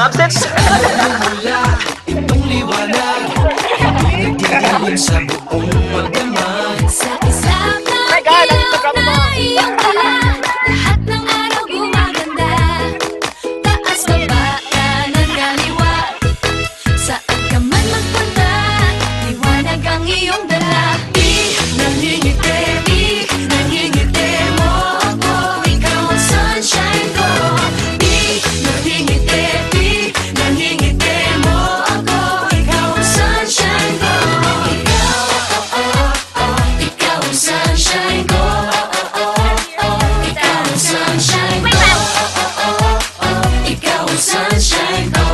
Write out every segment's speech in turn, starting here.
absent. Mula itong liwanag, nagdidilim sa buong magdamag. Sa isang ilaw na iyong dala, lahat ng araw gumaganda. Taas, baba, kanan, kaliwa, saan ka man magpunta, liwanag ang iyong dala. Nangingiti, nangingiti mo ako, ikaw ang sunshine ko. Nangingiti, nangingiti mo ako, ikaw ang sunshine ko. Ikaw ang sunshine ko. Ikaw ang sunshine ko. Ikaw ang sunshine ko.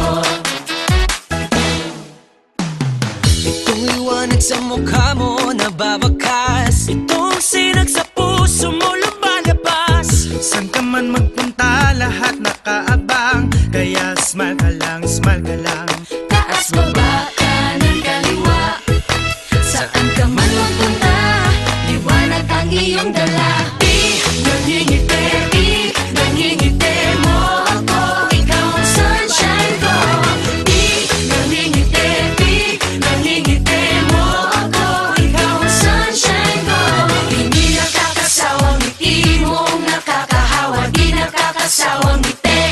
Itong liwanag sa mukha mo nababakas, itong sinag sa puso mo lumalabas. Saan ka man magpunta, lahat nakaabang, kaya smile ka lang, smile ka lang. Taas, baba, kanan, kaliwa, saan ka man magpunta, liwanag ang iyong dala. Nangingiti, nangingiti mo ako, ikaw ang sunshine ko. Nangingiti, nangingiti mo ako, ikaw ang sunshine ko. Hindi nakakasawang ngiti mong nakakahawa, di nakakasawang ngiti.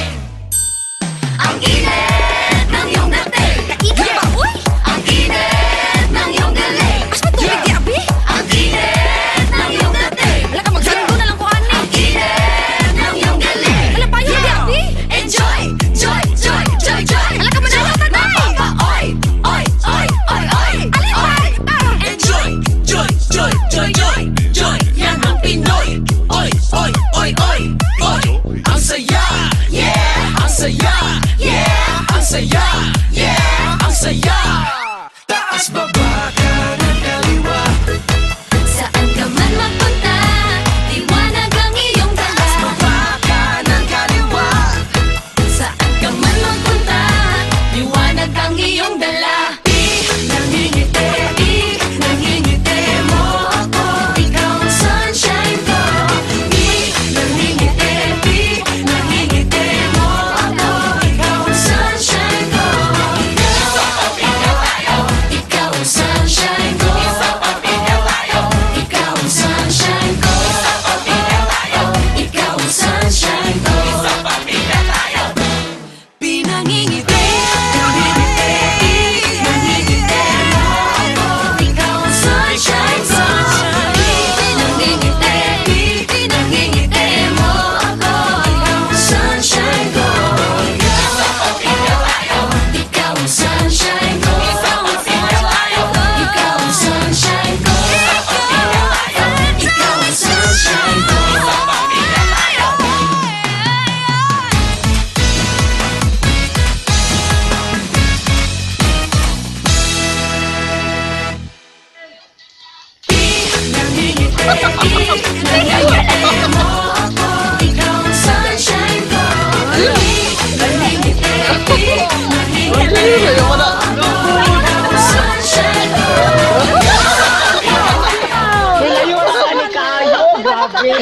Ang init ng iyong dating, kaikitan ba, uy? Ang init ng iyong galing. As ba tubig di abi? Ang init ng iyong dating. Wala ka magsando na lang ko, ani. Ang init ng iyong galing. Wala pa yun di abi? Enjoy, joy, joy, joy, joy. Wala ka manalatan na. Oy, oy, oy, oy, oy. Alin ba? Enjoy, joy, joy, joy, joy, joy. Yan ang Pinoy. Oy, oy, oy, oy, oy. Ang saya, yeah. Ang saya, yeah. Ang saya, yeah. Ang saya. Taas, baba, kanan, kaliwa. Saan ka man magpunta, liwanag ang iyong dala. Baba, kanan, kaliwa. Saan ka man magpunta, liwanag ang iyong dala. Nangingiti, nangingiti mo ako, ikaw ang sunshine ko. Nangingiti, nangingiti mo ako, ikaw ang sunshine ko. Ikaw ang sunshine ko. Ikaw ang sunshine ko. Ikaw ang sunshine ko. Pinangingiti, nangingiti, nangingiti mo ako, ikaw ang sunshine ko. Pinangingiti, nangingiti mo ako, ikaw ang sunshine ko. Ikaw ang sunshine ko. Ikaw ang sunshine ko. Ikaw ang sunshine ko. Nangingiti, nangingiti mo ako, ikaw ang sunshine ko. Nangingiti, nangingiti mo ako, ikaw ang sunshine ko. Nilayo ka ni Kayo, grabe.